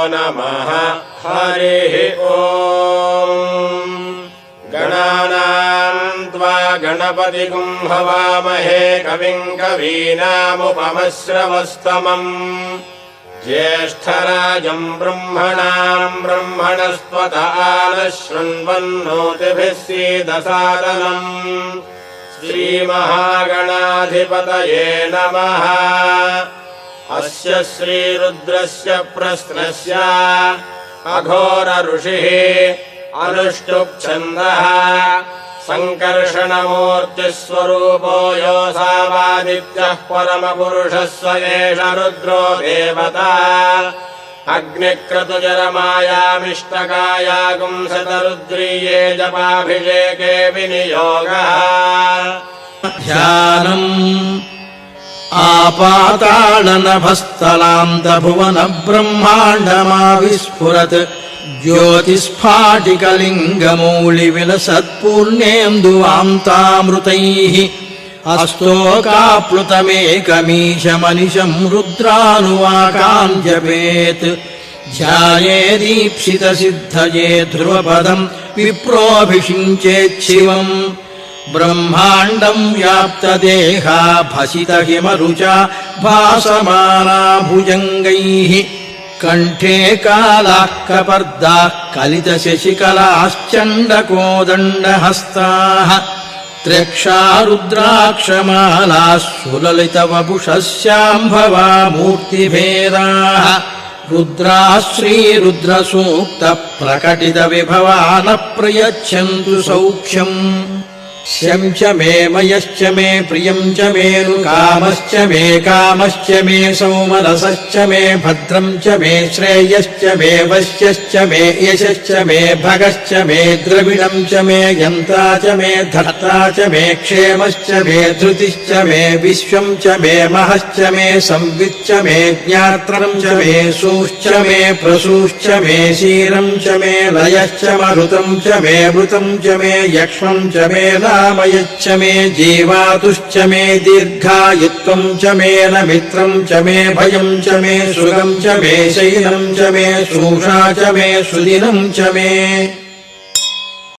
नमः। हरिः ओम्। गणानाम् त्वा गणपतिगुं हवामहे कविम् कवीनामुपमश्रवस्तमम् ज्येष्ठराजम् ब्रह्मणाम् ब्रह्मणस्पत आनः शृण्वन्नोतिभिः सीदसादनम्। श्रीमहागणाधिपतये नमः। अस्य श्रीरुद्रस्य प्रश्नस्य अघोर ऋषिः अनुष्टुप्छन्दः सङ्कर्षणमूर्तिस्वरूपो योऽसावादित्यः परमपुरुषः स एष रुद्रो देवता। अग्निक्रतुजरमायामिष्टकायागुंसतरुद्रीये जपाभिषेके विनियोगः। ध्यानम् आपातालनभस्थलान्तभुवन ब्रह्माण्डमाविस्फुरत् ज्योतिस्फाटिकलिङ्गमौलिविलसत्पूर्णेन्दुवान्तामृतैः अस्तोकाप्लुतमेकमीशमनिशम् रुद्रानुवाकाञ्जपेत्। ध्यायेदीप्सितसिद्धये ध्रुवपदम् विप्रोऽभिषिञ्चेच्छिवम्। ब्रह्माण्डम् व्याप्तदेहा भसितहिमरुचा भासमाना भुजङ्गैः। कण्ठे कालाः कपर्दाः कलितशशिकलाश्चण्डकोदण्डहस्ताः। त्र्यक्षा रुद्राक्षमालाः सुललितवपुषः शाम्भवा मूर्तिभेदाः। रुद्राः श्रीरुद्रसूक्तप्रकटितविभवा न प्रयच्छन्तु सौख्यम्। शं च मे मयश्च मे प्रियम् च मेऽनुकामश्च मे कामश्च मे सौमनसश्च मे भद्रम् च मे श्रेयश्च मे वश्यश्च मे यशश्च मे भगश्च मे द्रविणम् च मे यन्ता च मे धर्ता च मे क्षेमश्च मे धृतिश्च मे विश्वम् च मे महश्च मे संविच्च मे ज्ञात्रम् च मे सूश्च मे प्रसूश्च मे शीरम् च मे लयश्च मरुतम् च मे मृतम् च मे यक्ष्मम् च मे नामयच्च मे जीवातुश्च मे दीर्घायुत्वम् च मे न मित्रम् च मे भयम् च मे सुगम् च मे शैलम् च मे शूषा च मे सुदिनम् च मे।